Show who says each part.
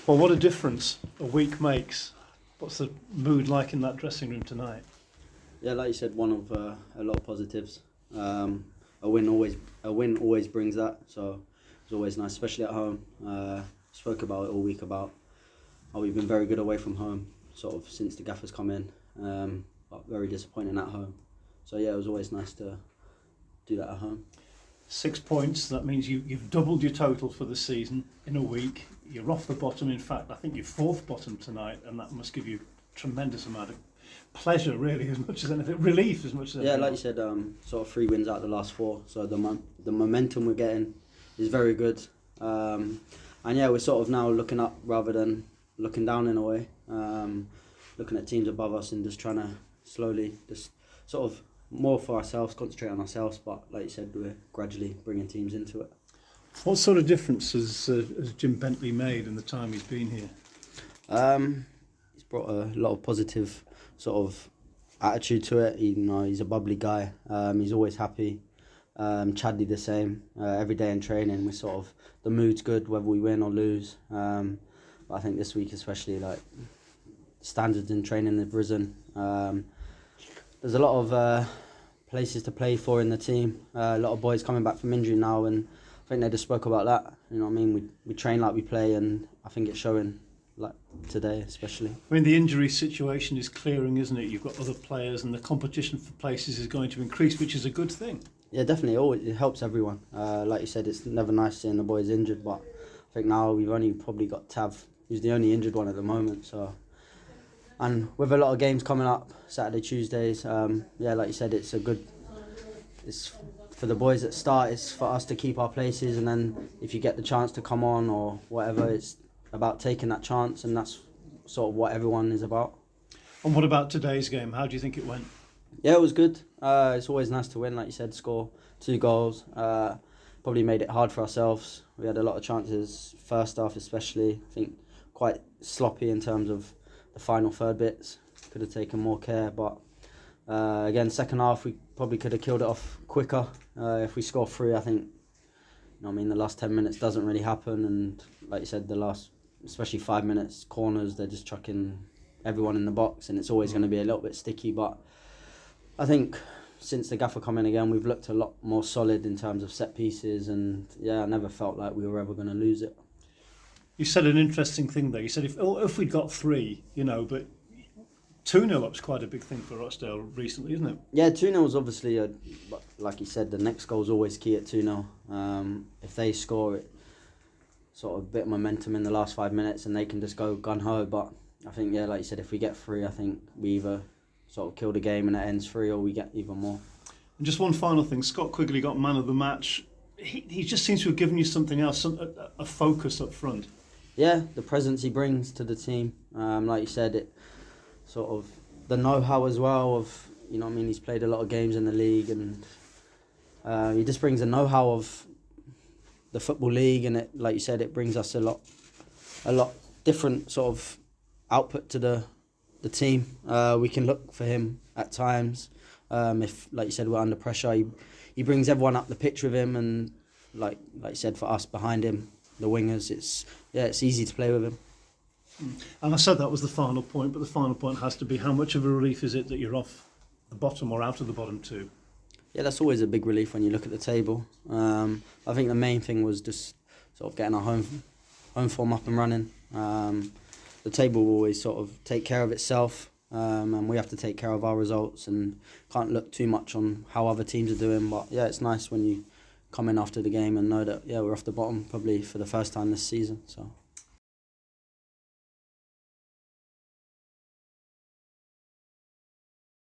Speaker 1: Well, what a difference a week makes. What's the mood like in that dressing room tonight?
Speaker 2: Yeah, like you said, one of a lot of positives. A win always brings that, so it's always nice, especially at home. Spoke about it all week about how we've been very good away from home, sort of since the gaffers come in, but very disappointing at home. So yeah, it was always nice to do that at home.
Speaker 1: 6 points, that means you've doubled your total for the season in a week. You're off the bottom. In fact, I think you're fourth bottom tonight, and that must give you a tremendous amount of pleasure, really, as much as anything, relief as much as anything.
Speaker 2: Yeah, like you said, sort of 3 wins out of the last 4, so the momentum we're getting is very good. And yeah, we're sort of now looking up rather than looking down in a way, looking at teams above us and just trying to slowly just sort of more for ourselves, concentrate on ourselves, but like you said, we're gradually bringing teams into it.
Speaker 1: What sort of difference has Jim Bentley made in the time he's been here?
Speaker 2: He's brought a lot of positive sort of attitude to it. He's a bubbly guy. He's always happy. Chadley the same. Every day in training, we sort of, the mood's good whether we win or lose. But I think this week especially, like, standards in training have risen. There's a lot of places to play for in the team. A lot of boys coming back from injury now, and I think they just spoke about that. You know what I mean? We train like we play, and I think it's showing, like today especially.
Speaker 1: I mean, the injury situation is clearing, isn't it? You've got other players, and the competition for places is going to increase, which is a good thing.
Speaker 2: Yeah, definitely. It helps everyone. Like you said, it's never nice seeing the boys injured, but I think now we've only probably got Tav, who's the only injured one at the moment. So, and with a lot of games coming up, Saturday, Tuesdays, yeah, like you said, it's for the boys that start, it's for us to keep our places, and then if you get the chance to come on or whatever, it's about taking that chance, and that's sort of what everyone is about.
Speaker 1: And what about today's game? How do you think it went?
Speaker 2: Yeah, it was good. It's always nice to win, like you said, score 2 goals. Probably made it hard for ourselves. We had a lot of chances, first half especially. I think quite sloppy in terms of the final third bits. Could have taken more care, but again, second half we probably could have killed it off quicker. If we score 3, I think, the last 10 minutes doesn't really happen, and like you said, the last, especially 5 minutes, corners, they're just chucking everyone in the box, and it's always going to be a little bit sticky. But I think since the gaffer come in again, we've looked a lot more solid in terms of set pieces, and yeah, I never felt like we were ever going to lose it.
Speaker 1: You said an interesting thing there. You said if we'd got 3, but 2-0 up's quite a big thing for Rochdale recently, isn't it?
Speaker 2: Yeah, 2-0 is obviously, like you said, the next goal is always key at 2-0. If they score it, sort of a bit of momentum in the last 5 minutes, and they can just go gun-ho. But I think, yeah, like you said, if we get 3, I think we either sort of kill the game and it ends 3, or we get even more.
Speaker 1: And just one final thing, Scott Quigley got man of the match. He just seems to have given you something else, a focus up front.
Speaker 2: Yeah, the presence he brings to the team. Like you said, it sort of the know-how as well of, he's played a lot of games in the league, and he just brings the know-how of the Football League, and it, like you said, it brings us a lot different sort of output to the team. We can look for him at times. If, like you said, we're under pressure, he brings everyone up the pitch with him, and like you said, for us behind him, the wingers, it's easy to play with him.
Speaker 1: And I said that was the final point, but the final point has to be, how much of a relief is it that you're off the bottom or out of the bottom 2? Yeah,
Speaker 2: that's always a big relief when you look at the table. I think the main thing was just sort of getting our home form up and running. The table will always sort of take care of itself, and we have to take care of our results and can't look too much on how other teams are doing. But yeah, it's nice when you come in after the game and know that, yeah, we're off the bottom probably for the first time this season. So.